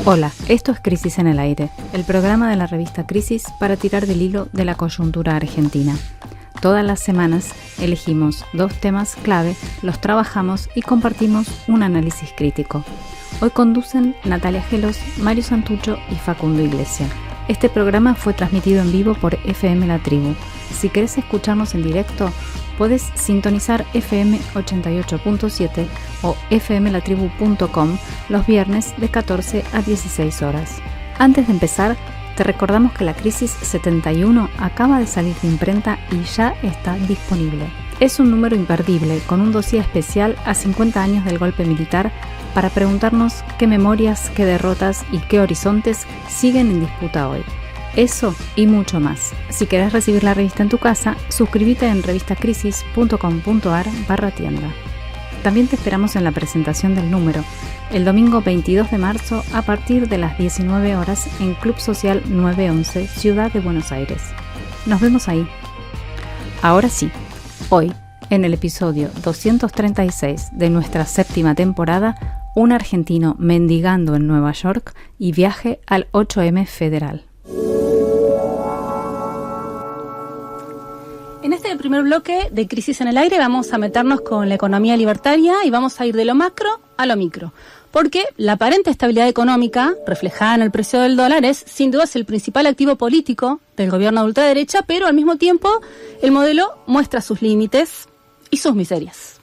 Hola, esto es Crisis en el Aire, el programa de la revista Crisis para tirar del hilo de la coyuntura argentina. Todas las semanas elegimos 2 temas clave, los trabajamos y compartimos un análisis crítico. Hoy conducen Natalia Gelos, Mario Santucho y Facundo Iglesia. Este programa fue transmitido en vivo por FM La Tribu. Si querés escucharnos en directo, podés sintonizar FM 88.7 o fmlatribu.com los viernes de 14 a 16 horas. Antes de empezar, te recordamos que la Crisis 71 acaba de salir de imprenta y ya está disponible. Es un número imperdible, con un dossier especial a 50 años del golpe militar para preguntarnos qué memorias, qué derrotas y qué horizontes siguen en disputa hoy. Eso y mucho más. Si querés recibir la revista en tu casa, suscríbete en revistacrisis.com.ar/tienda. También te esperamos en la presentación del número, el domingo 22 de marzo a partir de las 19 horas en Club Social 911, Ciudad de Buenos Aires. Nos vemos ahí. Ahora sí, hoy, en el episodio 236 de nuestra 7ª temporada, un argentino mendigando en Nueva York y viaje al 8M federal. En este primer bloque de Crisis en el Aire vamos a meternos con la economía libertaria y vamos a ir de lo macro a lo micro. Porque la aparente estabilidad económica, reflejada en el precio del dólar, es sin duda el principal activo político del gobierno de ultraderecha, pero al mismo tiempo el modelo muestra sus límites y sus miserias.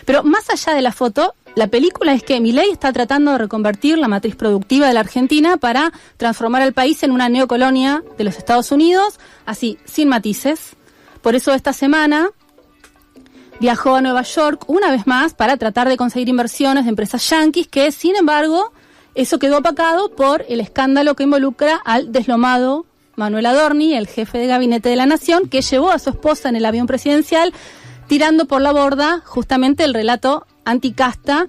Pero más allá de la foto, la película es que Milei está tratando de reconvertir la matriz productiva de la Argentina para transformar al país en una neocolonia de los Estados Unidos, así, sin matices. Por eso esta semana viajó a Nueva York una vez más para tratar de conseguir inversiones de empresas yanquis que, sin embargo, eso quedó opacado por el escándalo que involucra al deslomado Manuel Adorni, el jefe de gabinete de la Nación, que llevó a su esposa en el avión presidencial tirando por la borda justamente el relato anticasta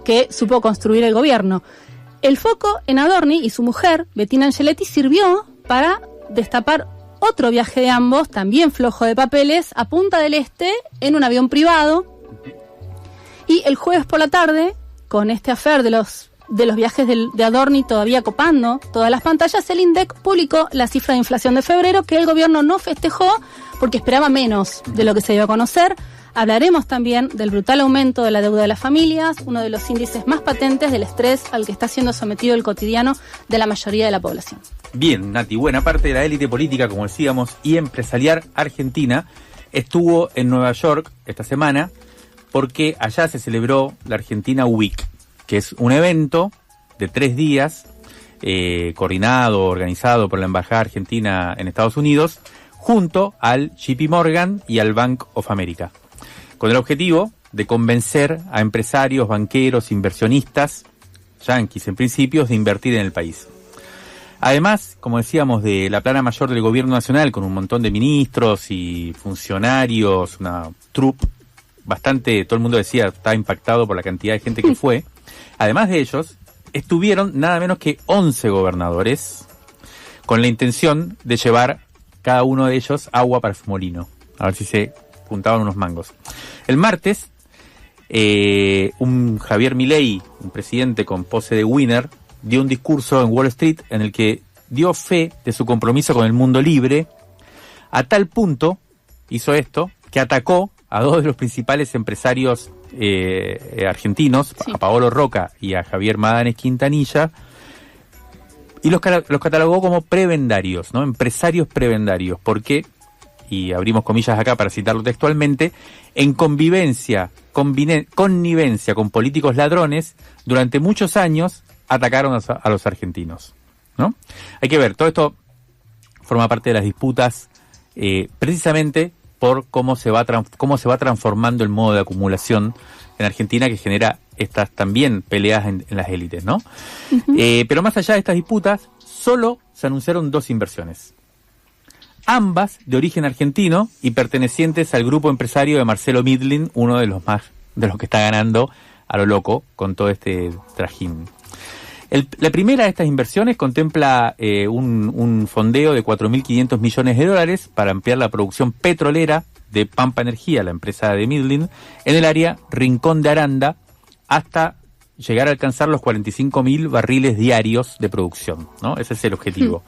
que supo construir el gobierno. El foco en Adorni y su mujer, Bettina Angeletti, sirvió para destapar otro viaje de ambos, también flojo de papeles, a Punta del Este en un avión privado. Y el jueves por la tarde, con este affair de los viajes de Adorni todavía copando todas las pantallas, el INDEC publicó la cifra de inflación de febrero que el gobierno no festejó porque esperaba menos de lo que se dio a conocer. Hablaremos también del brutal aumento de la deuda de las familias, uno de los índices más patentes del estrés al que está siendo sometido el cotidiano de la mayoría de la población. Bien, Nati, buena parte de la élite política, como decíamos, y empresarial argentina estuvo en Nueva York esta semana porque allá se celebró la Argentina Week, que es un evento de 3 días coordinado, organizado por la Embajada Argentina en Estados Unidos, junto al JP Morgan y al Bank of America, con el objetivo de convencer a empresarios, banqueros, inversionistas, yanquis en principio, de invertir en el país. Además, como decíamos, de la plana mayor del gobierno nacional, con un montón de ministros y funcionarios, una troupe bastante, todo el mundo decía, estaba impactado por la cantidad de gente que fue. Además de ellos, estuvieron nada menos que 11 gobernadores, con la intención de llevar cada uno de ellos agua para su molino, a ver si se juntaban unos mangos. El martes, un Javier Milei, un presidente con pose de winner, dio un discurso en Wall Street en el que dio fe de su compromiso con el mundo libre, a tal punto hizo esto que atacó a 2 de los principales empresarios argentinos, sí, a Paolo Roca y a Javier Madanes Quintanilla, y los catalogó como prebendarios, ¿no? Empresarios prebendarios, porque, y abrimos comillas acá para citarlo textualmente, en connivencia con políticos ladrones, durante muchos años atacaron a los argentinos, ¿no? Hay que ver, todo esto forma parte de las disputas precisamente por cómo se va transformando el modo de acumulación en Argentina, que genera estas también peleas en las élites, ¿no? Uh-huh. Pero más allá de estas disputas, solo se anunciaron 2 inversiones, ambas de origen argentino y pertenecientes al grupo empresario de Marcelo Midlin, uno de los que está ganando a lo loco con todo este trajín. La primera de estas inversiones contempla un fondeo de $4.500 millones para ampliar la producción petrolera de Pampa Energía, la empresa de Midlin, en el área Rincón de Aranda, hasta llegar a alcanzar los 45.000 barriles diarios de producción, ¿no? Ese es el objetivo.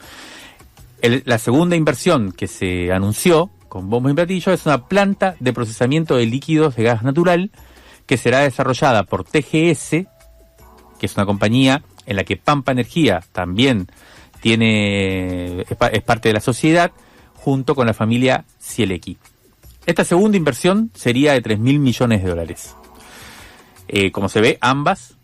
La segunda inversión que se anunció con bombo y platillo es una planta de procesamiento de líquidos de gas natural que será desarrollada por TGS, que es una compañía en la que Pampa Energía también es parte de la sociedad, junto con la familia Sielecki. Esta segunda inversión sería de $3.000 millones. Como se ve, ambas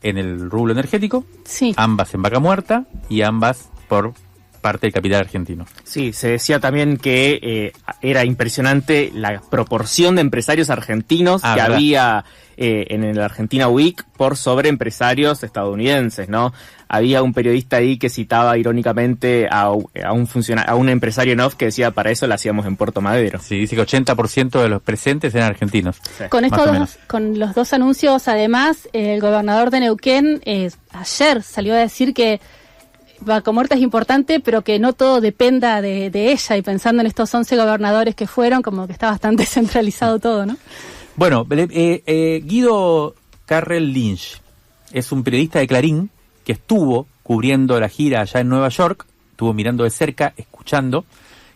en el rubro energético, sí, ambas en Vaca Muerta y ambas por parte del capital argentino. Sí, se decía también que era impresionante la proporción de empresarios argentinos que ¿verdad? Había en el Argentina Week por sobre empresarios estadounidenses, ¿no? Había un periodista ahí que citaba irónicamente a un empresario en off que decía, para eso lo hacíamos en Puerto Madero. Sí, dice que 80% de los presentes eran argentinos. Sí. Con los dos anuncios, además, el gobernador de Neuquén ayer salió a decir que Vaca Muerta es importante, pero que no todo dependa de ella, y pensando en estos 11 gobernadores que fueron, como que está bastante centralizado todo, ¿no? Bueno, Guido Carrel Lynch es un periodista de Clarín que estuvo cubriendo la gira allá en Nueva York, estuvo mirando de cerca, escuchando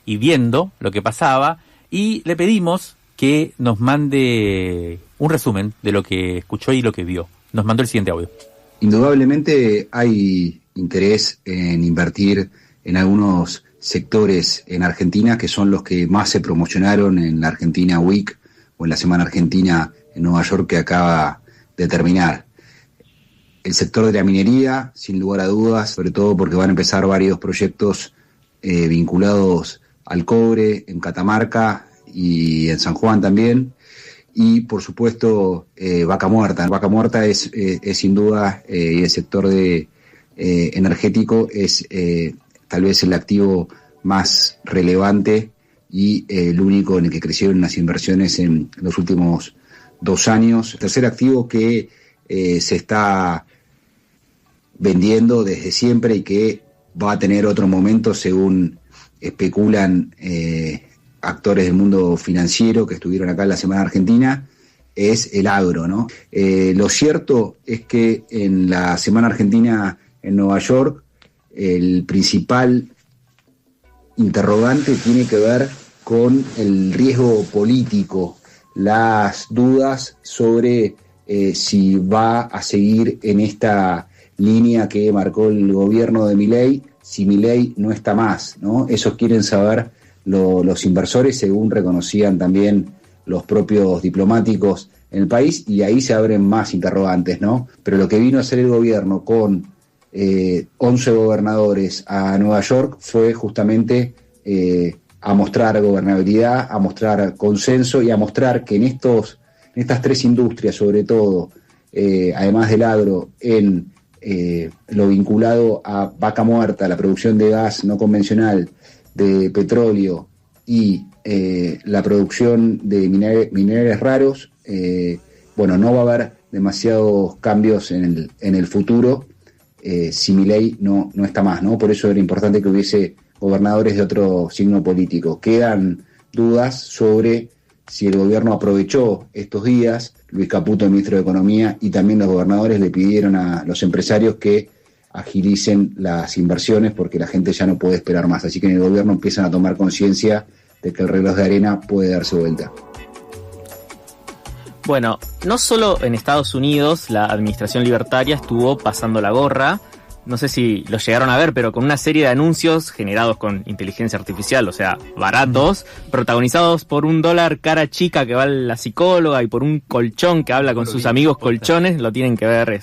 y viendo lo que pasaba, y le pedimos que nos mande un resumen de lo que escuchó y lo que vio. Nos mandó el siguiente audio. Indudablemente hay interés en invertir en algunos sectores en Argentina que son los que más se promocionaron en la Argentina Week o en la Semana Argentina en Nueva York que acaba de terminar. El sector de la minería, sin lugar a dudas, sobre todo porque van a empezar varios proyectos vinculados al cobre en Catamarca y en San Juan también. Y por supuesto Vaca Muerta. Vaca Muerta es sin duda, y el sector energético es tal vez el activo más relevante y el único en el que crecieron las inversiones en los últimos 2 años. El tercer activo que se está vendiendo desde siempre y que va a tener otro momento según especulan actores del mundo financiero que estuvieron acá en la Semana Argentina, es el agro, ¿no? Lo cierto es que en la Semana Argentina en Nueva York, el principal interrogante tiene que ver con el riesgo político, las dudas sobre si va a seguir en esta línea que marcó el gobierno de Milei, si Milei no está más, ¿no? Eso quieren saber los inversores, según reconocían también los propios diplomáticos en el país, y ahí se abren más interrogantes, ¿no? Pero lo que vino a hacer el gobierno con 11 gobernadores a Nueva York fue justamente a mostrar gobernabilidad, a mostrar consenso y a mostrar que en estas 3 industrias, sobre todo, además del agro, en lo vinculado a Vaca Muerta, la producción de gas no convencional, de petróleo y la producción de minerales raros, no va a haber demasiados cambios en el futuro si Milei no está más, ¿no? Por eso era importante que hubiese gobernadores de otro signo político. Quedan dudas sobre si el gobierno aprovechó estos días. Luis Caputo, el ministro de Economía, y también los gobernadores le pidieron a los empresarios que agilicen las inversiones porque la gente ya no puede esperar más. Así que en el gobierno empiezan a tomar conciencia de que el reloj de arena puede darse vuelta. Bueno, no solo en Estados Unidos la administración libertaria estuvo pasando la gorra, no sé si lo llegaron a ver, pero con una serie de anuncios generados con inteligencia artificial, o sea, baratos, protagonizados por un dólar cara chica que va a la psicóloga y por un colchón que habla con sus amigos colchones, lo tienen que ver,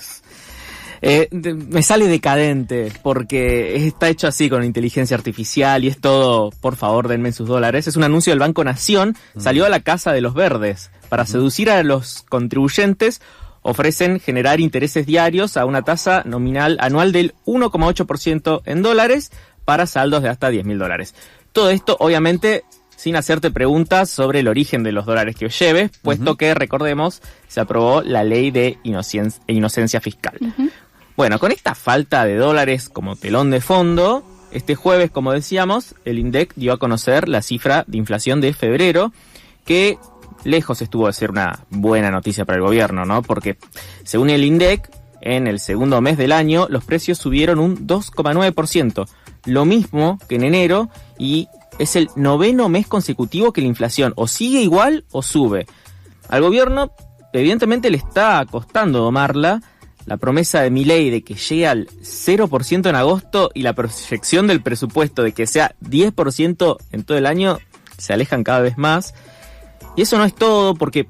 me sale decadente porque está hecho así con inteligencia artificial y es todo, por favor denme sus dólares. Es un anuncio del Banco Nación, salió a la Casa de los Verdes para seducir a los contribuyentes. Ofrecen generar intereses diarios a una tasa nominal anual del 1,8% en dólares para saldos de hasta $10.000. Todo esto, obviamente, sin hacerte preguntas sobre el origen de los dólares que lleves, puesto que, recordemos, se aprobó la ley de inocencia fiscal. Bueno, con esta falta de dólares como telón de fondo, este jueves, como decíamos, el INDEC dio a conocer la cifra de inflación de febrero, que lejos estuvo de ser una buena noticia para el gobierno, ¿no? Porque, según el INDEC, en el segundo mes del año los precios subieron un 2,9%, lo mismo que en enero, y es el 9º mes consecutivo que la inflación o sigue igual o sube. Al gobierno evidentemente le está costando domarla. La promesa de Milei de que llegue al 0% en agosto y la proyección del presupuesto de que sea 10% en todo el año se alejan cada vez más. Y eso no es todo, porque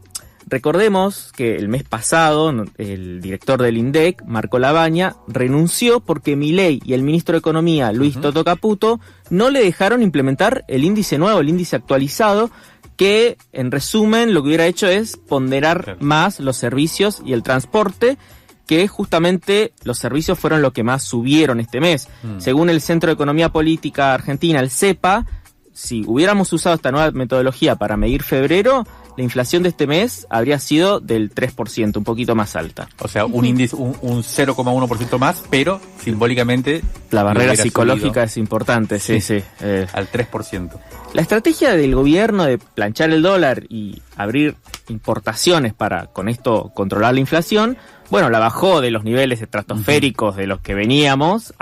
recordemos que el mes pasado el director del INDEC, Marco Lavagna, renunció porque Milei y el ministro de Economía, Luis Toto Caputo, no le dejaron implementar el índice nuevo, el índice actualizado, que en resumen lo que hubiera hecho es ponderar más los servicios y el transporte, que justamente los servicios fueron lo que más subieron este mes. Según el Centro de Economía Política Argentina, el CEPA, si hubiéramos usado esta nueva metodología para medir febrero, la inflación de este mes habría sido del 3%, un poquito más alta. O sea, un índice, un 0,1% más, pero simbólicamente la barrera psicológica es importante, sí. Al 3%. La estrategia del gobierno de planchar el dólar y abrir importaciones para con esto controlar la inflación, bueno, la bajó de los niveles estratosféricos de los que veníamos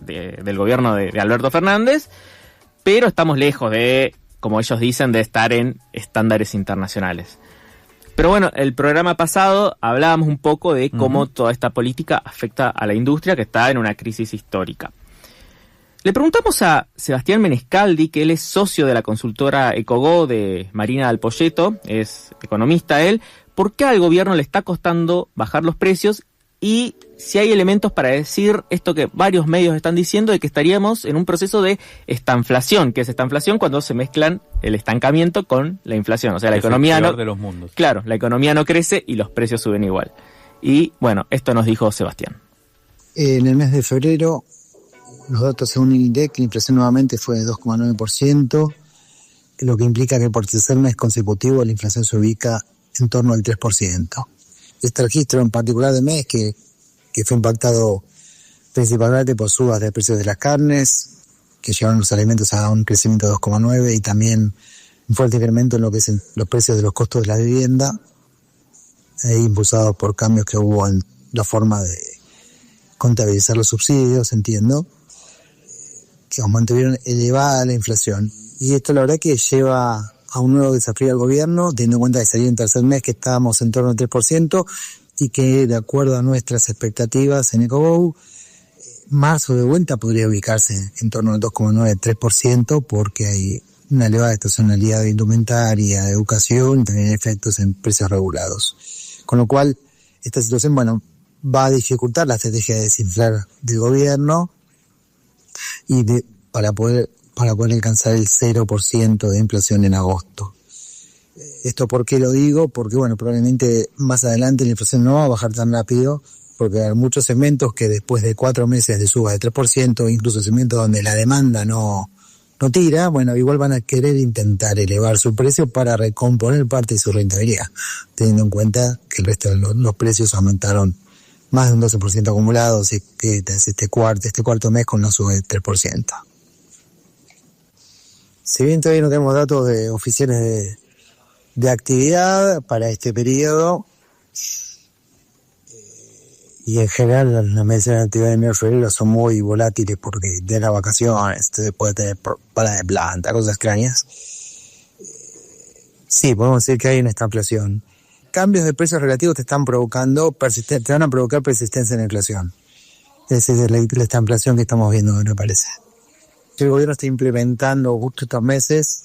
del gobierno de Alberto Fernández, pero estamos lejos de, como ellos dicen, de estar en estándares internacionales. Pero bueno, el programa pasado hablábamos un poco de cómo toda esta política afecta a la industria, que está en una crisis histórica. Le preguntamos a Sebastián Menescaldi, que él es socio de la consultora Ecogo de Marina Dal Poyetto, es economista él, por qué al gobierno le está costando bajar los precios y si hay elementos para decir esto que varios medios están diciendo, de que estaríamos en un proceso de estanflación, que es estanflación cuando se mezclan el estancamiento con la inflación. O sea, la economía no, de los mundos. Claro, la economía no crece y los precios suben igual. Y bueno, esto nos dijo Sebastián. En el mes de febrero, los datos según el INDEC, la inflación nuevamente fue de 2,9%, lo que implica que por tercer mes consecutivo la inflación se ubica en torno al 3%. Este registro en particular de mes que fue impactado principalmente por subas de precios de las carnes, que llevaron los alimentos a un crecimiento de 2,9%, y también un fuerte incremento en lo que es los precios de los costos de la vivienda, impulsados por cambios que hubo en la forma de contabilizar los subsidios, entiendo, que mantuvieron elevada la inflación. Y esto la verdad que lleva a un nuevo desafío al gobierno, teniendo en cuenta que salió en tercer mes que estábamos en torno al 3%, y que de acuerdo a nuestras expectativas en Ecogo, marzo de vuelta podría ubicarse en torno al 2,9-3%, porque hay una elevada estacionalidad de indumentaria, de educación, y también efectos en precios regulados. Con lo cual, esta situación, va a dificultar la estrategia de desinflar del gobierno y para poder alcanzar el 0% de inflación en agosto. ¿Esto por qué lo digo? Porque, probablemente más adelante la inflación no va a bajar tan rápido, porque hay muchos segmentos que después de 4 meses de suba de 3%, incluso segmentos donde la demanda no tira, igual van a querer intentar elevar su precio para recomponer parte de su rentabilidad, teniendo en cuenta que el resto de los precios aumentaron más de un 12% acumulado, así que este cuarto mes con una suba de 3%. Si bien todavía no tenemos datos oficiales de actividad para este periodo, y en general las meses de actividad de enero y febrero son muy volátiles porque de las vacaciones puede tener parada de planta, cosas extrañas. Sí, podemos decir que hay una estanflación. Cambios de precios relativos te van a provocar persistencia en la inflación. Esa es la estanflación que estamos viendo, me parece. El gobierno está implementando justo estos meses,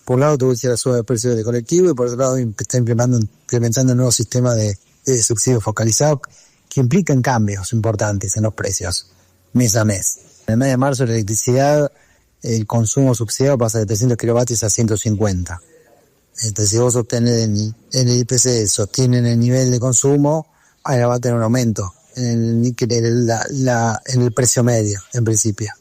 por un lado tuvo la suba de precios de colectivo y por otro lado está implementando un nuevo sistema de subsidio focalizado que implican cambios importantes en los precios mes a mes. En el mes de marzo la electricidad, el consumo subsidiado pasa de 300 kilovatios a 150. Entonces, si vos obtenés en el IPC, sostienen el nivel de consumo, ahora va a tener un aumento en el precio medio, en principio.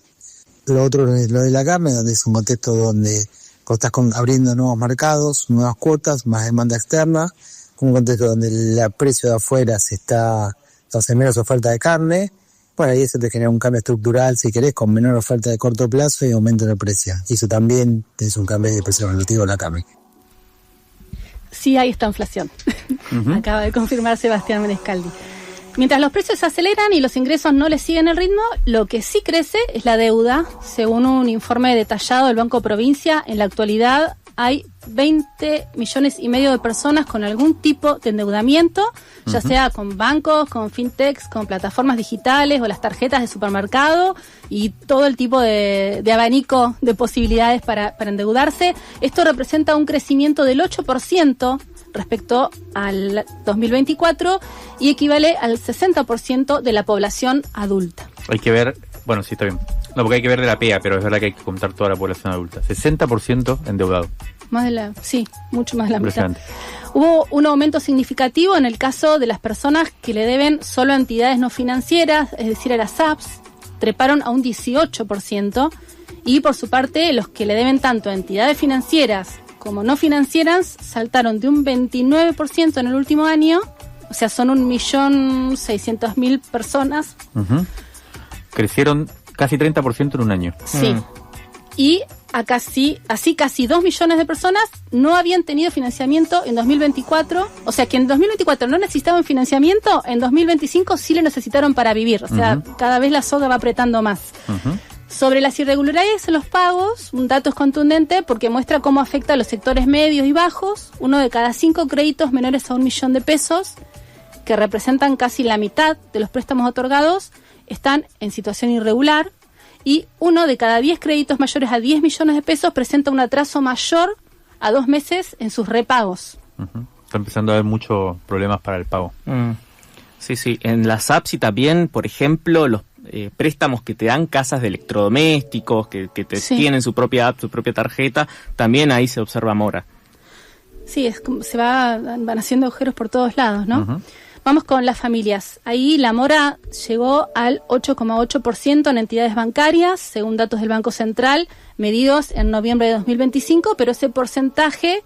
Lo otro es lo de la carne, donde es un contexto donde estás abriendo nuevos mercados, nuevas cuotas, más demanda externa, un contexto donde el precio de afuera hace menos oferta de carne. Ahí eso te genera un cambio estructural, si querés, con menor oferta de corto plazo y aumento de precio. Y eso también es un cambio de precio relativo de la carne. Sí hay esta inflación. Acaba de confirmar Sebastián Menescaldi. Mientras los precios se aceleran y los ingresos no les siguen el ritmo, lo que sí crece es la deuda. Según un informe detallado del Banco Provincia, en la actualidad hay 20 millones y medio de personas con algún tipo de endeudamiento, ya sea con bancos, con fintechs, con plataformas digitales o las tarjetas de supermercado y todo el tipo de abanico de posibilidades para endeudarse. Esto representa un crecimiento del 8% respecto al 2024 y equivale al 60% de la población adulta. Hay que ver, bueno, sí, está bien. No, porque hay que ver de la PEA, pero es verdad que hay que contar toda la población adulta. 60% endeudado. Mucho más de la mitad. Hubo un aumento significativo en el caso de las personas que le deben solo a entidades no financieras, es decir, a las apps, treparon a un 18%, y por su parte los que le deben tanto a entidades financieras como no financieras saltaron de un 29% en el último año, o sea, son 1.600.000 personas. Crecieron casi 30% en un año. Sí. Y casi 2 millones de personas no habían tenido financiamiento en 2024, o sea que en 2024 no necesitaban financiamiento, en 2025 sí lo necesitaron para vivir, o sea, cada vez la soga va apretando más. Sobre las irregularidades en los pagos, un dato es contundente porque muestra cómo afecta a los sectores medios y bajos. 1 de cada 5 créditos menores a 1 millón de pesos, que representan casi la mitad de los préstamos otorgados, están en situación irregular. Y 1 de cada 10 créditos mayores a 10 millones de pesos presenta un atraso mayor a 2 meses en sus repagos. Está empezando a haber muchos problemas para el pago. Sí. En las apps y también, por ejemplo, los préstamos que te dan casas de electrodomésticos, que tienen su propia app, su propia tarjeta, también ahí se observa mora. Sí, es como van haciendo agujeros por todos lados, ¿no? Vamos con las familias. Ahí la mora llegó al 8,8% en entidades bancarias, según datos del Banco Central, medidos en noviembre de 2025, pero ese porcentaje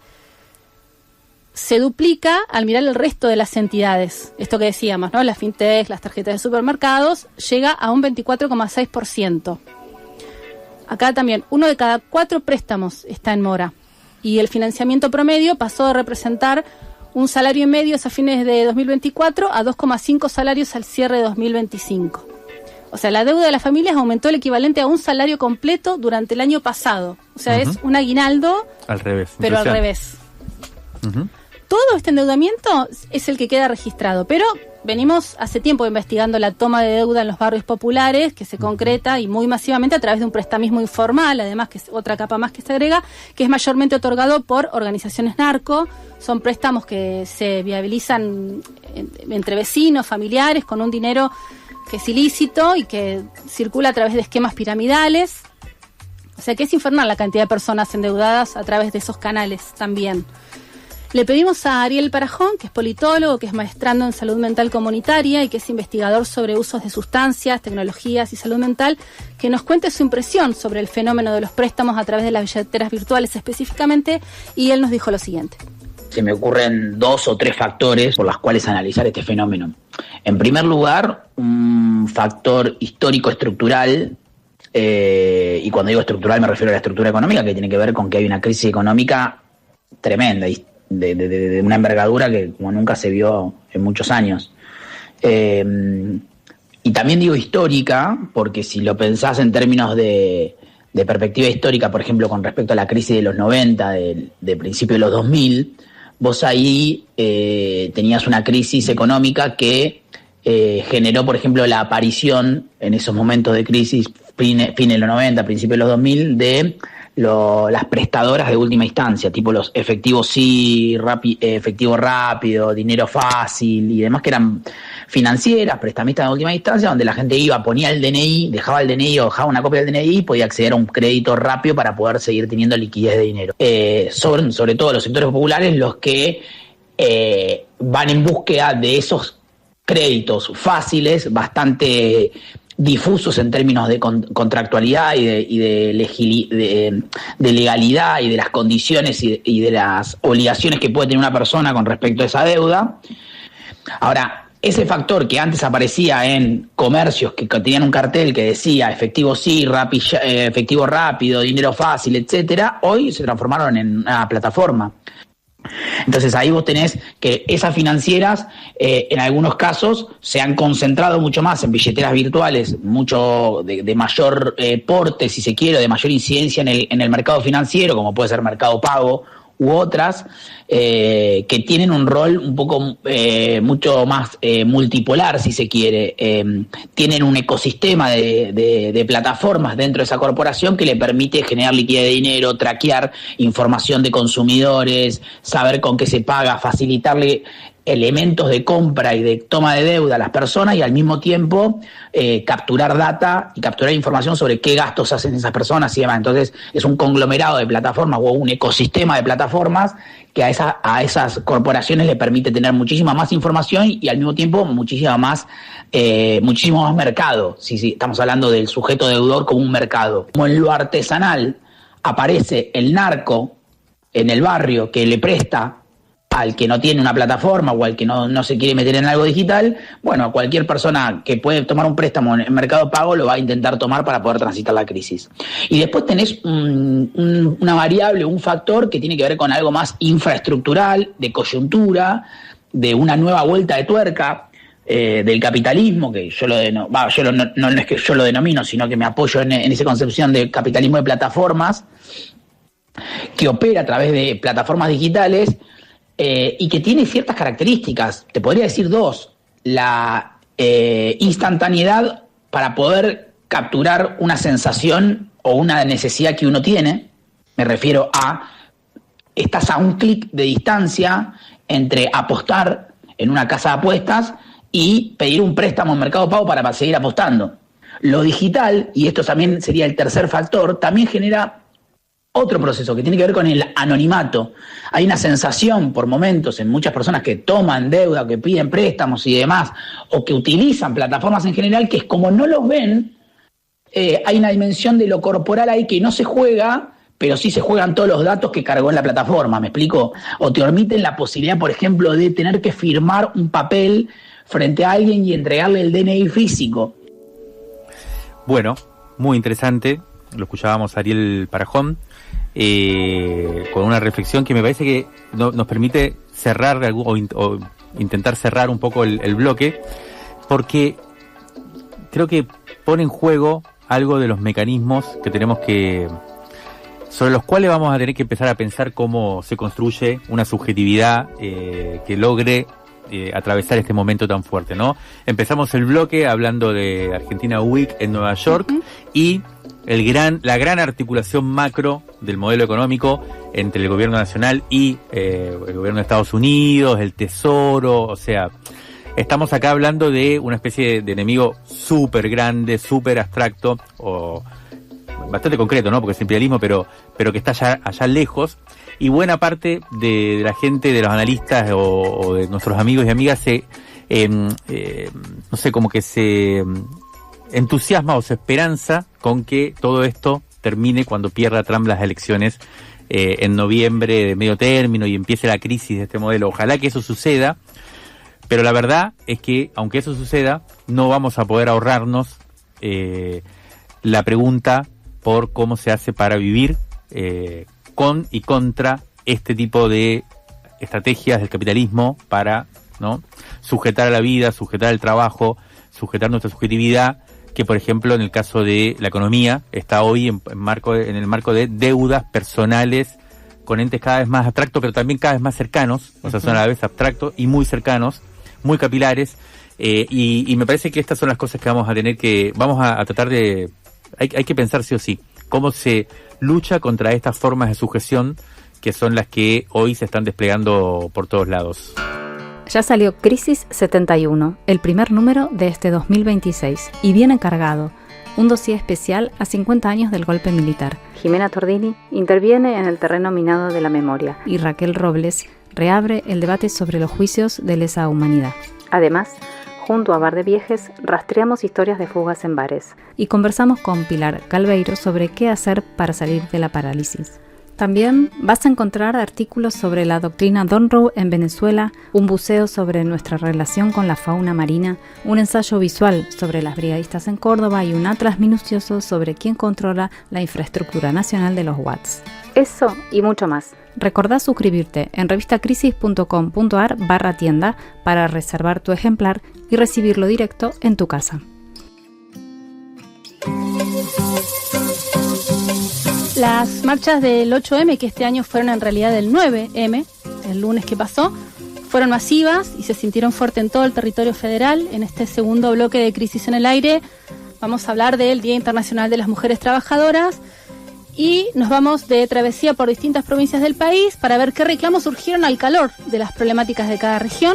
se duplica al mirar el resto de las entidades. Esto que decíamos, ¿no? Las fintechs, las tarjetas de supermercados, llega a un 24,6%. Acá también, 1 de cada 4 préstamos está en mora. Y el financiamiento promedio pasó de representar un salario y medio a fines de 2024 a 2,5 salarios al cierre de 2025. O sea, la deuda de las familias aumentó el equivalente a un salario completo durante el año pasado. O sea, es un aguinaldo, al revés, pero al revés. Todo este endeudamiento es el que queda registrado, pero venimos hace tiempo investigando la toma de deuda en los barrios populares, que se concreta y muy masivamente a través de un prestamismo informal, además que es otra capa más que se agrega, que es mayormente otorgado por organizaciones narco. Son préstamos que se viabilizan entre vecinos, familiares, con un dinero que es ilícito y que circula a través de esquemas piramidales. O sea que es infernal la cantidad de personas endeudadas a través de esos canales también. Le pedimos a Ariel Parajón, que es politólogo, que es maestrando en salud mental comunitaria y que es investigador sobre usos de sustancias, tecnologías y salud mental, que nos cuente su impresión sobre el fenómeno de los préstamos a través de las billeteras virtuales específicamente, y él nos dijo lo siguiente. Se me ocurren 2 o 3 factores por los cuales analizar este fenómeno. En primer lugar, un factor histórico estructural, y cuando digo estructural me refiero a la estructura económica, que tiene que ver con que hay una crisis económica tremenda, de una envergadura que como nunca se vio en muchos años. Y también digo histórica, porque si lo pensás en términos de perspectiva histórica, por ejemplo, con respecto a la crisis de los 90, de principio de los 2000, vos ahí tenías una crisis económica que generó, por ejemplo, la aparición en esos momentos de crisis, fines de los 90, principios de los 2000, de las prestadoras de última instancia, tipo los efectivos efectivo rápido, dinero fácil y demás, que eran financieras, prestamistas de última instancia, donde la gente iba, ponía el DNI, dejaba el DNI o dejaba una copia del DNI y podía acceder a un crédito rápido para poder seguir teniendo liquidez de dinero. Sobre todo los sectores populares, los que van en búsqueda de esos créditos fáciles, bastante difusos en términos de contractualidad y de legalidad y de las condiciones y de las obligaciones que puede tener una persona con respecto a esa deuda. Ahora, ese factor que antes aparecía en comercios que tenían un cartel que decía efectivo sí, efectivo rápido, dinero fácil, etcétera, hoy se transformaron en una plataforma. Entonces ahí vos tenés que esas financieras en algunos casos se han concentrado mucho más en billeteras virtuales, mucho de mayor porte, si se quiere, de mayor incidencia en el mercado financiero, como puede ser Mercado Pago u otras, que tienen un rol un poco mucho más multipolar, si se quiere. Tienen un ecosistema de plataformas dentro de esa corporación que le permite generar liquidez de dinero, traquear información de consumidores, saber con qué se paga, facilitarle elementos de compra y de toma de deuda a las personas y al mismo tiempo capturar data y capturar información sobre qué gastos hacen esas personas y demás. Entonces es un conglomerado de plataformas o un ecosistema de plataformas que a esas corporaciones le permite tener muchísima más información y al mismo tiempo muchísimo más mercado. Sí, estamos hablando del sujeto deudor como un mercado. Como en lo artesanal aparece el narco en el barrio que le presta al que no tiene una plataforma o al que no se quiere meter en algo digital, bueno, cualquier persona que puede tomar un préstamo en Mercado Pago lo va a intentar tomar para poder transitar la crisis. Y después tenés una variable, un factor que tiene que ver con algo más infraestructural, de coyuntura, de una nueva vuelta de tuerca del capitalismo, que yo no es que yo lo denomino, sino que me apoyo en esa concepción de capitalismo de plataformas, que opera a través de plataformas digitales, y que tiene ciertas características, te podría decir dos: la instantaneidad para poder capturar una sensación o una necesidad que uno tiene. Me refiero a, estás a un clic de distancia entre apostar en una casa de apuestas y pedir un préstamo en Mercado Pago para seguir apostando. Lo digital, y esto también sería el tercer factor, también genera otro proceso que tiene que ver con el anonimato. Hay una sensación por momentos en muchas personas que toman deuda, que piden préstamos y demás, o que utilizan plataformas en general, que es como no los ven, hay una dimensión de lo corporal ahí que no se juega, pero sí se juegan todos los datos que cargó en la plataforma, ¿me explico? O te permiten la posibilidad, por ejemplo, de tener que firmar un papel frente a alguien y entregarle el DNI físico. Bueno, muy interesante. Lo escuchábamos a Ariel Parajón, con una reflexión que me parece que nos permite cerrar o intentar cerrar un poco el bloque, porque creo que pone en juego algo de los mecanismos que tenemos sobre los cuales vamos a tener que empezar a pensar cómo se construye una subjetividad que logre atravesar este momento tan fuerte, ¿no? Empezamos el bloque hablando de Argentina Week en Nueva York y la gran articulación macro del modelo económico entre el gobierno nacional y el gobierno de Estados Unidos, el Tesoro. O sea, estamos acá hablando de una especie de enemigo súper grande, súper abstracto, o bastante concreto, ¿no? Porque es imperialismo, pero que está allá lejos. Y buena parte de la gente, de los analistas o de nuestros amigos y amigas no sé, como que se entusiasma o se esperanza con que todo esto termine cuando pierda Trump las elecciones en noviembre de medio término y empiece la crisis de este modelo. Ojalá que eso suceda, pero la verdad es que aunque eso suceda, no vamos a poder ahorrarnos la pregunta por cómo se hace para vivir con y contra este tipo de estrategias del capitalismo para, ¿no?, sujetar a la vida, sujetar al trabajo, sujetar nuestra subjetividad, que por ejemplo en el caso de la economía está hoy en el marco de deudas personales con entes cada vez más abstractos, pero también cada vez más cercanos, o sea, son a la vez abstractos y muy cercanos, muy capilares, y me parece que estas son las cosas que vamos a tratar de, hay que pensar sí o sí, cómo se lucha contra estas formas de sujeción que son las que hoy se están desplegando por todos lados. Ya salió Crisis 71, el primer número de este 2026, y viene cargado, un dossier especial a 50 años del golpe militar. Jimena Tordini interviene en el terreno minado de la memoria, y Raquel Robles reabre el debate sobre los juicios de lesa humanidad. Además, junto a Bar de Viejes, rastreamos historias de fugas en bares, y conversamos con Pilar Calveiro sobre qué hacer para salir de la parálisis. También vas a encontrar artículos sobre la doctrina Donroe en Venezuela, un buceo sobre nuestra relación con la fauna marina, un ensayo visual sobre las brigadistas en Córdoba y un atlas minucioso sobre quién controla la infraestructura nacional de los Watts. Eso y mucho más. Recordá suscribirte en revistacrisis.com.ar/tienda para reservar tu ejemplar y recibirlo directo en tu casa. Las marchas del 8M, que este año fueron en realidad del 9M, el lunes que pasó, fueron masivas y se sintieron fuerte en todo el territorio federal. En este segundo bloque de Crisis en el Aire vamos a hablar del Día Internacional de las Mujeres Trabajadoras y nos vamos de travesía por distintas provincias del país para ver qué reclamos surgieron al calor de las problemáticas de cada región.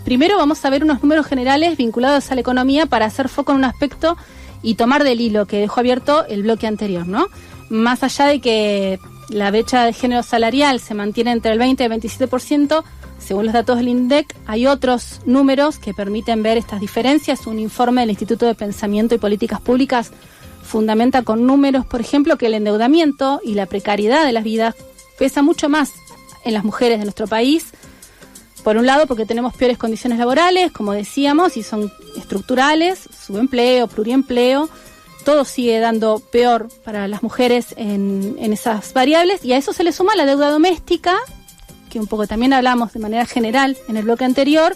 Primero vamos a ver unos números generales vinculados a la economía para hacer foco en un aspecto y tomar del hilo que dejó abierto el bloque anterior, ¿no? Más allá de que la brecha de género salarial se mantiene entre el 20 y el 27%, según los datos del INDEC, hay otros números que permiten ver estas diferencias. Un informe del Instituto de Pensamiento y Políticas Públicas fundamenta con números, por ejemplo, que el endeudamiento y la precariedad de las vidas pesa mucho más en las mujeres de nuestro país. Por un lado, porque tenemos peores condiciones laborales, como decíamos, y son estructurales, subempleo, pluriempleo, todo sigue dando peor para las mujeres en esas variables, y a eso se le suma la deuda doméstica, que un poco también hablamos de manera general en el bloque anterior,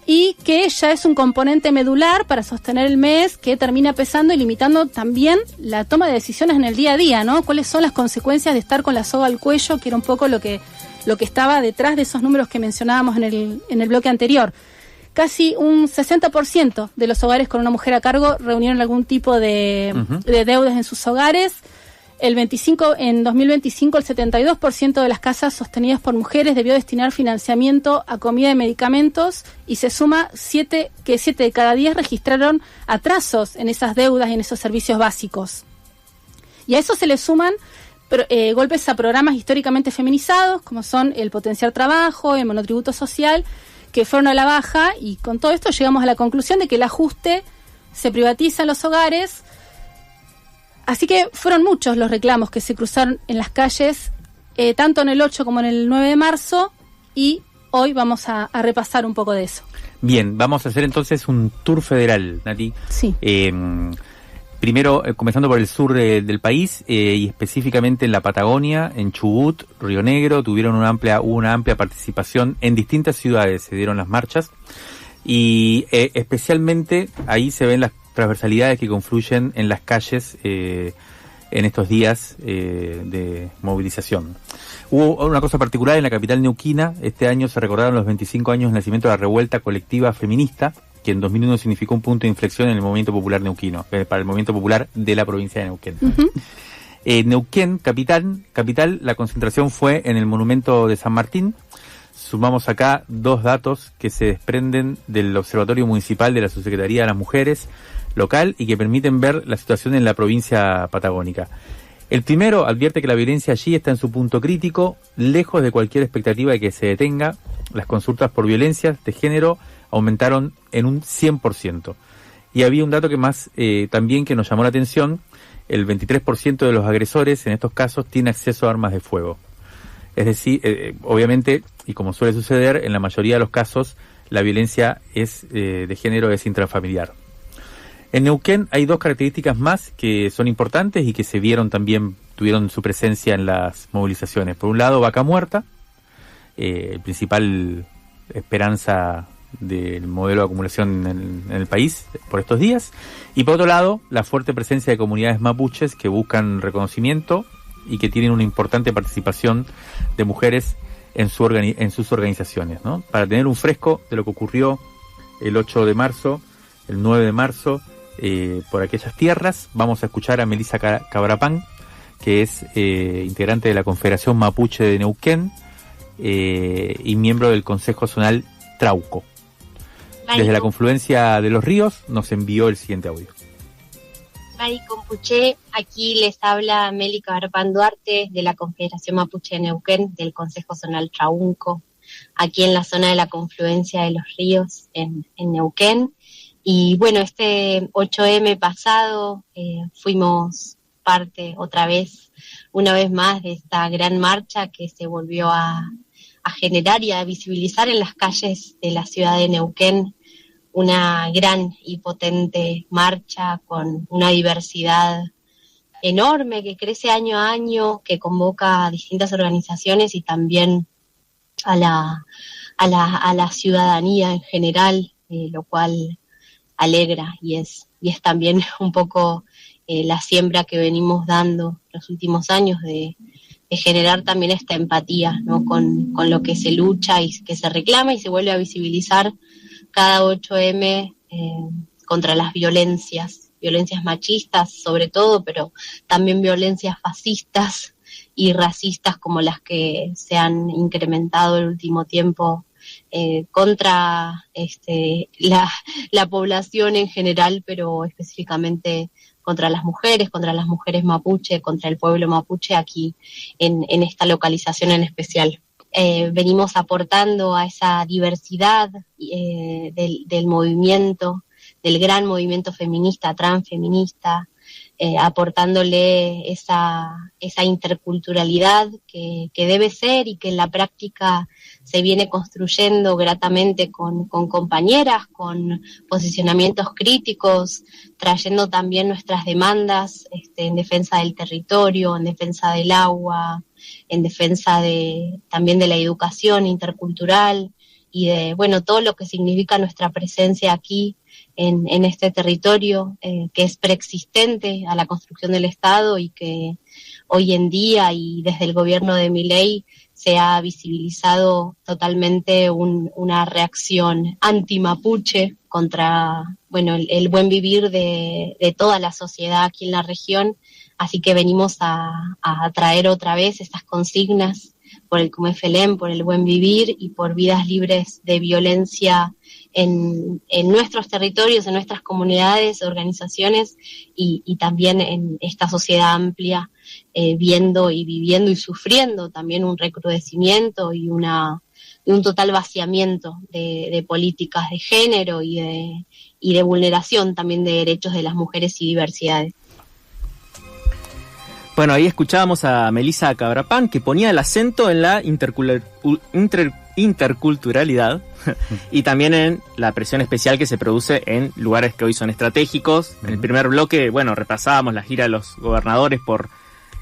y que ya es un componente medular para sostener el mes, que termina pesando y limitando también la toma de decisiones en el día a día, ¿no? ¿Cuáles son las consecuencias de estar con la soga al cuello? Que era un poco lo que estaba detrás de esos números que mencionábamos en el bloque anterior. Casi un 60% de los hogares con una mujer a cargo reunieron algún tipo de deudas en sus hogares. En 2025, el 72% de las casas sostenidas por mujeres debió destinar financiamiento a comida y medicamentos, y se suma que 7 de cada 10 registraron atrasos en esas deudas y en esos servicios básicos. Y a eso se le suman golpes a programas históricamente feminizados, como son el potenciar trabajo, el monotributo social, que fueron a la baja, y con todo esto llegamos a la conclusión de que el ajuste se privatiza en los hogares. Así que fueron muchos los reclamos que se cruzaron en las calles, tanto en el 8 como en el 9 de marzo, y hoy vamos a repasar un poco de eso. Bien, vamos a hacer entonces un tour federal, Nati. Sí. Primero, comenzando por el sur del país, y específicamente en la Patagonia, en Chubut, Río Negro, tuvieron una amplia participación en distintas ciudades, se dieron las marchas, y especialmente ahí se ven las transversalidades que confluyen en las calles en estos días de movilización. Hubo una cosa particular en la capital neuquina. Este año se recordaron los 25 años del nacimiento de la revuelta colectiva feminista, que en 2001 significó un punto de inflexión en el movimiento popular neuquino, para el movimiento popular de la provincia de Neuquén. Neuquén, capital, la concentración fue en el monumento de San Martín. Sumamos acá dos datos que se desprenden del Observatorio Municipal de la Subsecretaría de las Mujeres local y que permiten ver la situación en la provincia patagónica. El primero advierte que la violencia allí está en su punto crítico, lejos de cualquier expectativa de que se detenga. Las consultas por violencias de género aumentaron en un 100%. Y había un dato que más también que nos llamó la atención: el 23% de los agresores en estos casos tiene acceso a armas de fuego. Es decir, obviamente, y como suele suceder, en la mayoría de los casos la violencia de género es intrafamiliar. En Neuquén hay dos características más que son importantes y que tuvieron su presencia en las movilizaciones. Por un lado, Vaca Muerta, el principal esperanza del modelo de acumulación en el país por estos días. Y por otro lado, la fuerte presencia de comunidades mapuches que buscan reconocimiento y que tienen una importante participación de mujeres en sus organizaciones, ¿no? Para tener un fresco de lo que ocurrió el 8 de marzo, el 9 de marzo, por aquellas tierras, vamos a escuchar a Melissa Cabrapán, que es integrante de la Confederación Mapuche de Neuquén y miembro del Consejo Zonal Trauco. Desde la confluencia de los ríos nos envió el siguiente audio. Mari Compuché, aquí les habla Meli Cabrapán Duarte de la Confederación Mapuche de Neuquén, del Consejo Zonal Trauco, aquí en la zona de la confluencia de los ríos en Neuquén. Y bueno, este 8M pasado fuimos parte una vez más de esta gran marcha que se volvió a generar y a visibilizar en las calles de la ciudad de Neuquén, una gran y potente marcha con una diversidad enorme que crece año a año, que convoca a distintas organizaciones y también a la ciudadanía en general, lo cual alegra y es también un poco la siembra que venimos dando los últimos años de generar también esta empatía, ¿no? con lo que se lucha y que se reclama y se vuelve a visibilizar cada 8M contra las violencias machistas sobre todo, pero también violencias fascistas y racistas como las que se han incrementado el último tiempo contra la población en general, pero específicamente contra las mujeres mapuche, contra el pueblo mapuche aquí en esta localización en especial. Venimos aportando a esa diversidad del movimiento, del gran movimiento feminista, transfeminista, aportándole esa interculturalidad que debe ser y que en la práctica se viene construyendo gratamente con compañeras, con posicionamientos críticos, trayendo también nuestras demandas en defensa del territorio, en defensa del agua, en defensa también de la educación intercultural y de todo lo que significa nuestra presencia aquí en este territorio que es preexistente a la construcción del Estado y que hoy en día y desde el gobierno de Milei se ha visibilizado totalmente una reacción anti-mapuche contra el buen vivir de toda la sociedad aquí en la región. Así que venimos a traer otra vez estas consignas por el Cumefelén, por el buen vivir y por vidas libres de violencia en nuestros territorios, en nuestras comunidades, organizaciones y también en esta sociedad amplia, viendo y viviendo y sufriendo también un recrudecimiento y un total vaciamiento de políticas de género y de vulneración también de derechos de las mujeres y diversidades. Bueno, ahí escuchábamos a Melissa Cabrapán, que ponía el acento en la interculturalidad y también en la presión especial que se produce en lugares que hoy son estratégicos. En el primer bloque, repasábamos la gira de los gobernadores por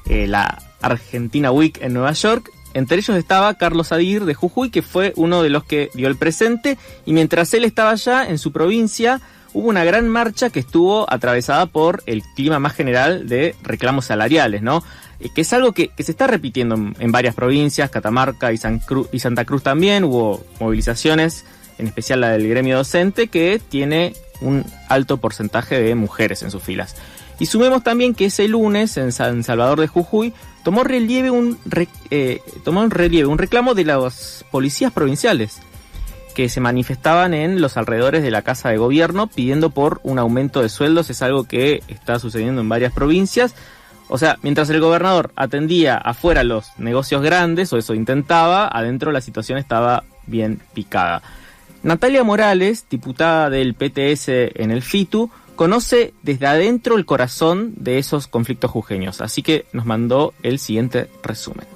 la Argentina Week en Nueva York. Entre ellos estaba Carlos Adir de Jujuy, que fue uno de los que dio el presente, y mientras él estaba allá en su provincia, hubo una gran marcha que estuvo atravesada por el clima más general de reclamos salariales, ¿no? Que es algo que se está repitiendo en varias provincias, Catamarca y Santa Cruz también. Hubo movilizaciones, en especial la del gremio docente, que tiene un alto porcentaje de mujeres en sus filas. Y sumemos también que ese lunes en San Salvador de Jujuy tomó un reclamo de las policías provinciales, que se manifestaban en los alrededores de la Casa de Gobierno pidiendo por un aumento de sueldos. Es algo que está sucediendo en varias provincias. O sea, mientras el gobernador atendía afuera los negocios grandes, o eso intentaba, adentro la situación estaba bien picada. Natalia Morales, diputada del PTS en el FITU, conoce desde adentro el corazón de esos conflictos jujeños, así que nos mandó el siguiente resumen.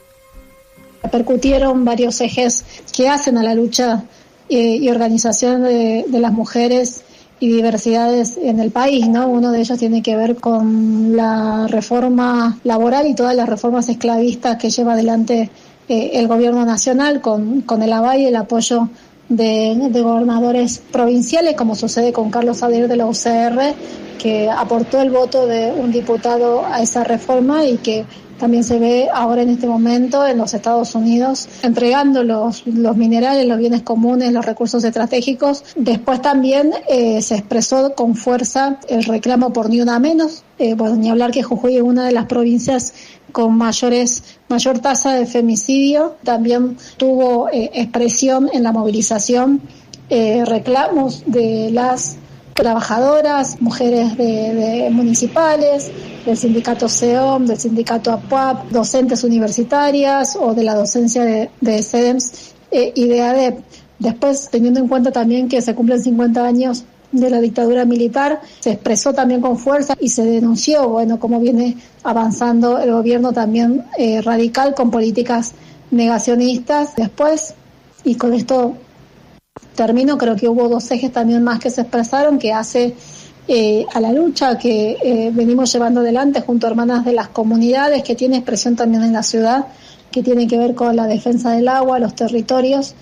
Repercutieron varios ejes que hacen a la lucha y organización de las mujeres y diversidades en el país, ¿no? Uno de ellos tiene que ver con la reforma laboral y todas las reformas esclavistas que lleva adelante el gobierno nacional con el aval y el apoyo de gobernadores provinciales, como sucede con Carlos Adir de la UCR, que aportó el voto de un diputado a esa reforma y que también se ve ahora en este momento en los Estados Unidos entregando los minerales, los bienes comunes, los recursos estratégicos. Después también se expresó con fuerza el reclamo por ni una menos. Ni hablar que Jujuy es una de las provincias con mayor tasa de femicidio. También tuvo expresión en la movilización, reclamos de las trabajadoras, mujeres de municipales, del sindicato SEOM, del sindicato APUAP, docentes universitarias o de la docencia de CEDEMS y de ADEP. Después, teniendo en cuenta también que se cumplen 50 años de la dictadura militar, se expresó también con fuerza y se denunció, cómo viene avanzando el gobierno también radical con políticas negacionistas. Después, y con esto termino, creo que hubo dos ejes también más que se expresaron, que hace a la lucha que venimos llevando adelante junto a hermanas de las comunidades, que tiene expresión también en la ciudad, que tiene que ver con la defensa del agua, los territorios,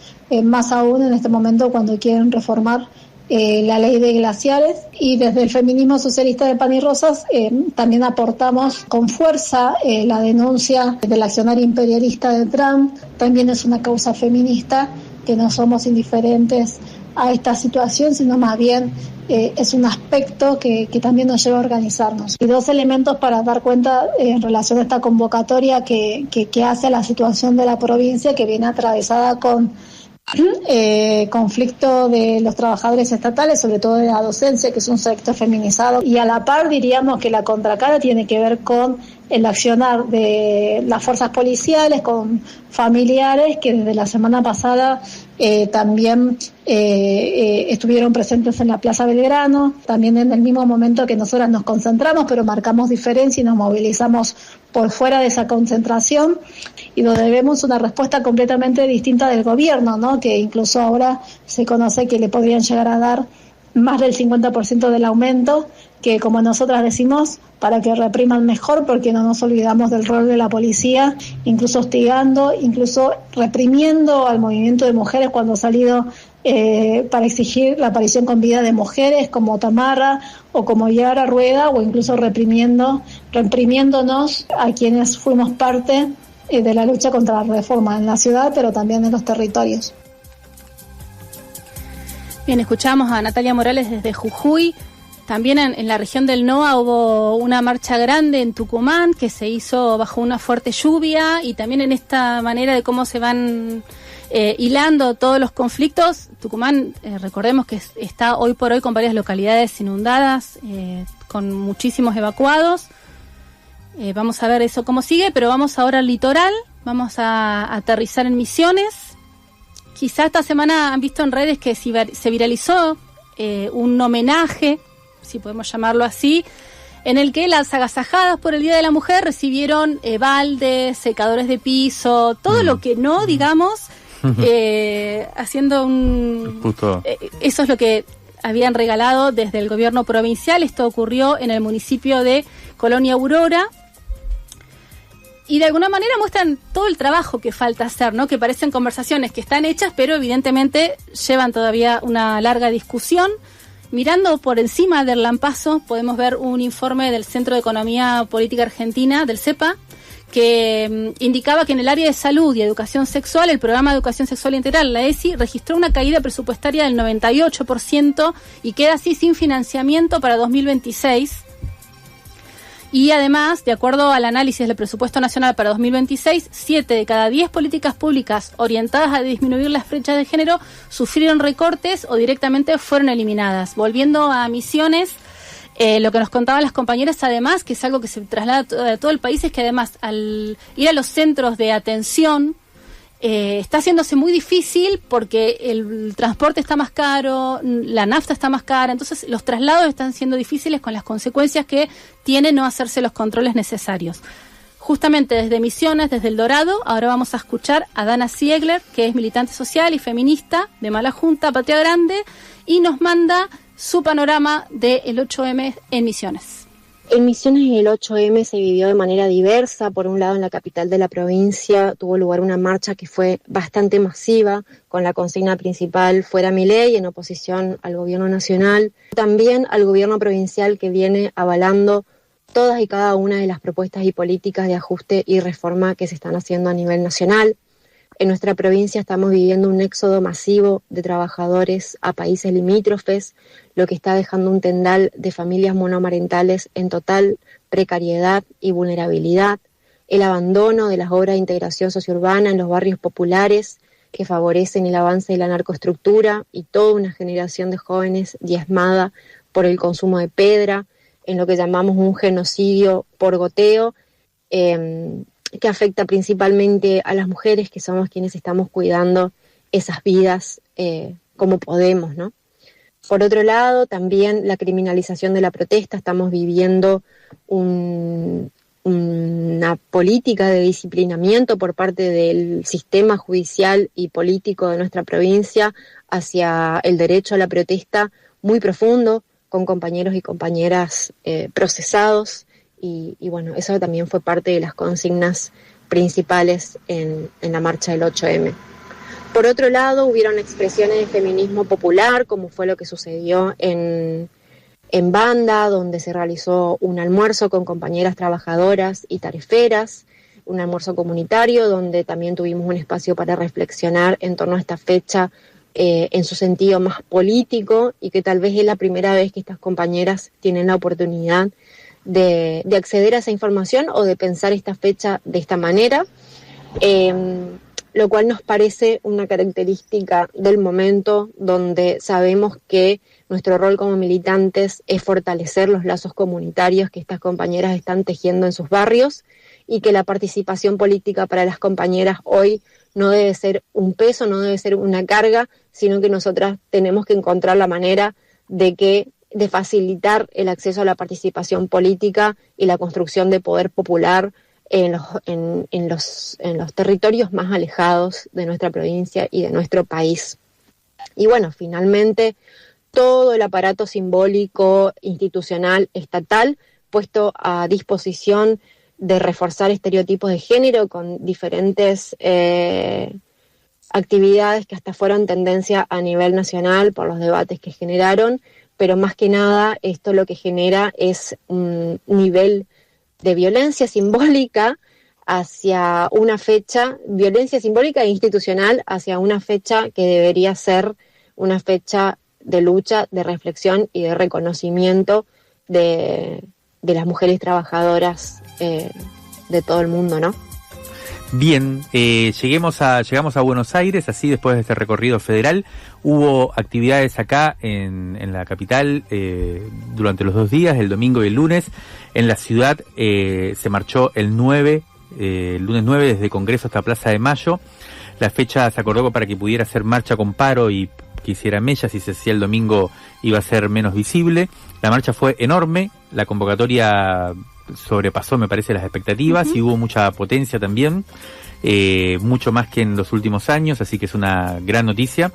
más aún en este momento cuando quieren reformar la ley de glaciares. Y desde el feminismo socialista de Pan y Rosas también aportamos con fuerza la denuncia del accionar imperialista de Trump. También es una causa feminista, que no somos indiferentes a esta situación, sino más bien es un aspecto que también nos lleva a organizarnos. Y dos elementos para dar cuenta en relación a esta convocatoria que hace a la situación de la provincia, que viene atravesada con conflicto de los trabajadores estatales, sobre todo de la docencia, que es un sector feminizado, y a la par diríamos que la contracara tiene que ver con el accionar de las fuerzas policiales con familiares que desde la semana pasada también estuvieron presentes en la Plaza Belgrano, también en el mismo momento que nosotras nos concentramos, pero marcamos diferencia y nos movilizamos por fuera de esa concentración, y donde vemos una respuesta completamente distinta del gobierno, ¿no? Que incluso ahora se conoce que le podrían llegar a dar más del 50% del aumento, que como nosotras decimos, para que repriman mejor, porque no nos olvidamos del rol de la policía, incluso hostigando, incluso reprimiendo al movimiento de mujeres cuando ha salido para exigir la aparición con vida de mujeres como Tamara o como Yara Rueda, o incluso reprimiéndonos a quienes fuimos parte de la lucha contra la reforma en la ciudad, pero también en los territorios. Bien, escuchamos a Natalia Morales desde Jujuy. También en la región del NOA hubo una marcha grande en Tucumán que se hizo bajo una fuerte lluvia, y también en esta manera de cómo se van hilando todos los conflictos. Tucumán, recordemos que está hoy por hoy con varias localidades inundadas, con muchísimos evacuados. Vamos a ver eso cómo sigue, pero vamos ahora al litoral, vamos a aterrizar en Misiones. Quizá esta semana han visto en redes que se viralizó un homenaje, si podemos llamarlo así, en el que las agasajadas por el Día de la Mujer recibieron baldes, secadores de piso, todo lo que no, digamos, haciendo eso es lo que habían regalado desde el gobierno provincial. Esto ocurrió en el municipio de Colonia Aurora. Y de alguna manera muestran todo el trabajo que falta hacer, ¿no? Que parecen conversaciones que están hechas, pero evidentemente llevan todavía una larga discusión. Mirando por encima del lampazo podemos ver un informe del Centro de Economía Política Argentina, del CEPA, que indicaba que en el área de salud y educación sexual, el programa de educación sexual integral, la ESI, registró una caída presupuestaria del 98% y queda así sin financiamiento para 2026. Y además, de acuerdo al análisis del presupuesto nacional para 2026, 7 de cada 10 políticas públicas orientadas a disminuir las brechas de género sufrieron recortes o directamente fueron eliminadas. Volviendo a Misiones, lo que nos contaban las compañeras, además, que es algo que se traslada a todo el país, es que además al ir a los centros de atención, está haciéndose muy difícil porque el transporte está más caro, la nafta está más cara, entonces los traslados están siendo difíciles, con las consecuencias que tiene no hacerse los controles necesarios. Justamente desde Misiones, desde El Dorado, ahora vamos a escuchar a Dana Ziegler, que es militante social y feminista de Mala Junta, Patria Grande, y nos manda su panorama del 8M en Misiones. En Misiones el 8M se vivió de manera diversa. Por un lado, en la capital de la provincia tuvo lugar una marcha que fue bastante masiva, con la consigna principal "Fuera Milei", en oposición al gobierno nacional. También al gobierno provincial, que viene avalando todas y cada una de las propuestas y políticas de ajuste y reforma que se están haciendo a nivel nacional. En nuestra provincia estamos viviendo un éxodo masivo de trabajadores a países limítrofes, lo que está dejando un tendal de familias monomarentales en total precariedad y vulnerabilidad, el abandono de las obras de integración sociourbana en los barrios populares que favorecen el avance de la narcoestructura, y toda una generación de jóvenes diezmada por el consumo de pedra, en lo que llamamos un genocidio por goteo, que afecta principalmente a las mujeres, que somos quienes estamos cuidando esas vidas como podemos, ¿no? Por otro lado, también la criminalización de la protesta. Estamos viviendo una política de disciplinamiento por parte del sistema judicial y político de nuestra provincia hacia el derecho a la protesta muy profundo, con compañeros y compañeras procesados, y bueno, eso también fue parte de las consignas principales en la marcha del 8M. Por otro lado, hubieron expresiones de feminismo popular, como fue lo que sucedió en Banda, donde se realizó un almuerzo con compañeras trabajadoras y tareferas, un almuerzo comunitario, donde también tuvimos un espacio para reflexionar en torno a esta fecha en su sentido más político, y que tal vez es la primera vez que estas compañeras tienen la oportunidad de acceder a esa información o de pensar esta fecha de esta manera, lo cual nos parece una característica del momento, donde sabemos que nuestro rol como militantes es fortalecer los lazos comunitarios que estas compañeras están tejiendo en sus barrios, y que la participación política para las compañeras hoy no debe ser un peso, no debe ser una carga, sino que nosotras tenemos que encontrar la manera de facilitar el acceso a la participación política y la construcción de poder popular en los territorios más alejados de nuestra provincia y de nuestro país. Y bueno, finalmente, todo el aparato simbólico, institucional, estatal, puesto a disposición de reforzar estereotipos de género con diferentes actividades que hasta fueron tendencia a nivel nacional por los debates que generaron, pero más que nada esto lo que genera es un nivel de violencia simbólica hacia una fecha, violencia simbólica e institucional hacia una fecha que debería ser una fecha de lucha, de reflexión y de reconocimiento de las mujeres trabajadoras de todo el mundo, ¿no? Bien, llegamos a Buenos Aires, así después de este recorrido federal. Hubo actividades acá en la capital durante los 2 días, el domingo y el lunes. En la ciudad se marchó el lunes 9 desde Congreso hasta Plaza de Mayo. La fecha se acordó para que pudiera hacer marcha con paro y que hiciera mella. Si se hacía el domingo iba a ser menos visible. La marcha fue enorme, la convocatoria sobrepasó, me parece, las expectativas, y hubo mucha potencia también, mucho más que en los últimos años, así que es una gran noticia.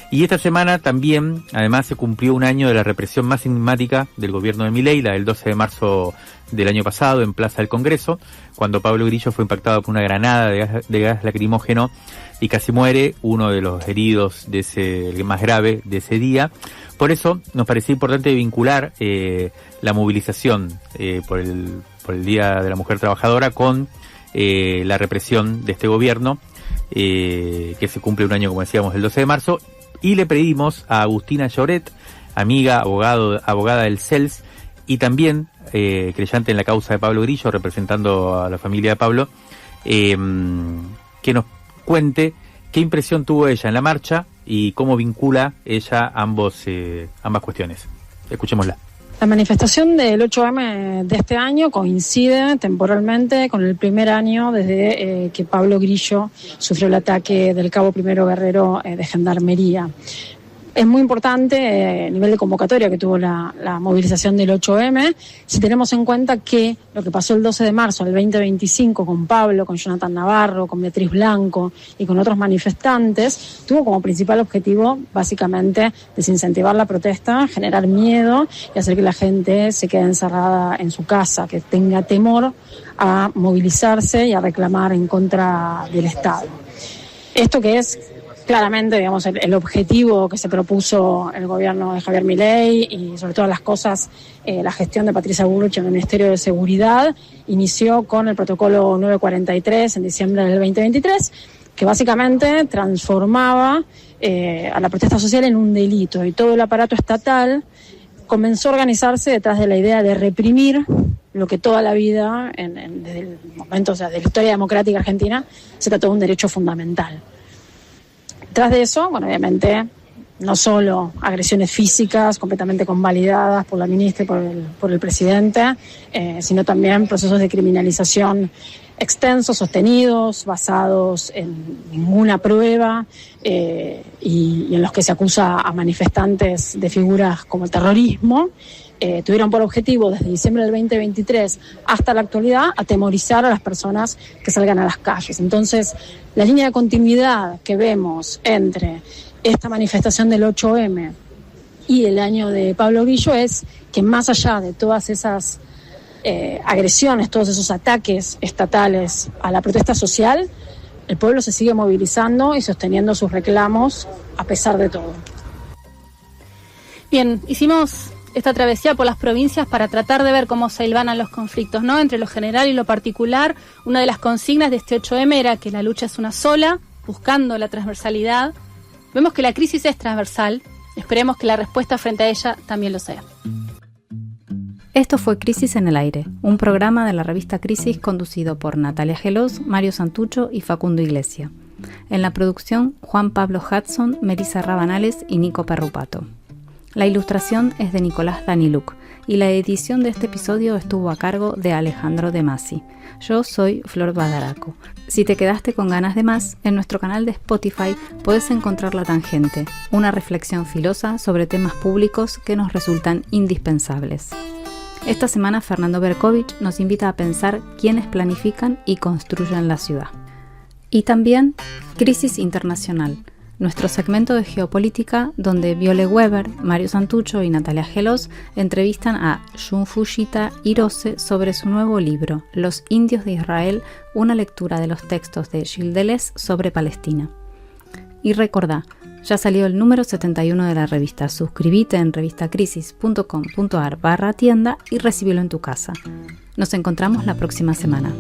Y esta semana también, además, se cumplió 1 año de la represión más enigmática del gobierno de Milei, la del 12 de marzo del año pasado en Plaza del Congreso, cuando Pablo Grillo fue impactado por una granada de gas lacrimógeno y casi muere, uno de los heridos el más grave de ese día. Por eso nos parecía importante vincular la movilización por el Día de la Mujer Trabajadora con la represión de este gobierno, que se cumple 1 año, como decíamos, el 12 de marzo, y le pedimos a Agustina Lloret, amiga, abogada del CELS, y también creyente en la causa de Pablo Grillo, representando a la familia de Pablo, que nos cuente qué impresión tuvo ella en la marcha y cómo vincula ella ambas cuestiones. Escuchémosla. La manifestación del 8M de este año coincide temporalmente con el primer año desde que Pablo Grillo sufrió el ataque del cabo Primero Guerrero de Gendarmería. Es muy importante el nivel de convocatoria que tuvo la movilización del 8M, si tenemos en cuenta que lo que pasó el 12 de marzo del 2025 con Pablo, con Jonathan Navarro, con Beatriz Blanco y con otros manifestantes, tuvo como principal objetivo básicamente desincentivar la protesta, generar miedo y hacer que la gente se quede encerrada en su casa, que tenga temor a movilizarse y a reclamar en contra del Estado. Esto que es claramente, digamos, el objetivo que se propuso el gobierno de Javier Milei y sobre todas las cosas, la gestión de Patricia Bullrich en el Ministerio de Seguridad inició con el protocolo 943 en diciembre del 2023, que básicamente transformaba a la protesta social en un delito, y todo el aparato estatal comenzó a organizarse detrás de la idea de reprimir lo que toda la vida, desde el momento, o sea, de la historia democrática argentina, se trató de un derecho fundamental. Tras de eso, bueno, obviamente, no solo agresiones físicas completamente convalidadas por la ministra y por el presidente, sino también procesos de criminalización extensos, sostenidos, basados en ninguna prueba, y en los que se acusa a manifestantes de figuras como el terrorismo. Tuvieron por objetivo desde diciembre del 2023 hasta la actualidad atemorizar a las personas que salgan a las calles. Entonces, la línea de continuidad que vemos entre esta manifestación del 8M y el año de Pablo Grillo es que más allá de todas esas agresiones, todos esos ataques estatales a la protesta social, el pueblo se sigue movilizando y sosteniendo sus reclamos a pesar de todo. Bien, hicimos esta travesía por las provincias para tratar de ver cómo se hilvanan los conflictos, ¿no? Entre lo general y lo particular. Una de las consignas de este 8M era que la lucha es una sola, buscando la transversalidad. Vemos que la crisis es transversal. Esperemos que la respuesta frente a ella también lo sea. Esto fue Crisis en el Aire, un programa de la revista Crisis conducido por Natalia Gelos, Mario Santucho y Facundo Iglesia. En la producción, Juan Pablo Hudson, Melissa Rabanales y Nico Perrupato. La ilustración es de Nicolás Daniluk y la edición de este episodio estuvo a cargo de Alejandro De Masi. Yo soy Flor Badaraco. Si te quedaste con ganas de más, en nuestro canal de Spotify puedes encontrar La Tangente, una reflexión filosa sobre temas públicos que nos resultan indispensables. Esta semana Fernando Berkovich nos invita a pensar quiénes planifican y construyen la ciudad. Y también Crisis Internacional, nuestro segmento de geopolítica donde Viole Weber, Mario Santucho y Natalia Gelos entrevistan a Junfushita Hirose sobre su nuevo libro, Los indios de Israel, una lectura de los textos de Gilles Deleuze sobre Palestina. Y recordá, ya salió el número 71 de la revista. Suscríbete en revistacrisis.com.ar/tienda y recibilo en tu casa. Nos encontramos la próxima semana.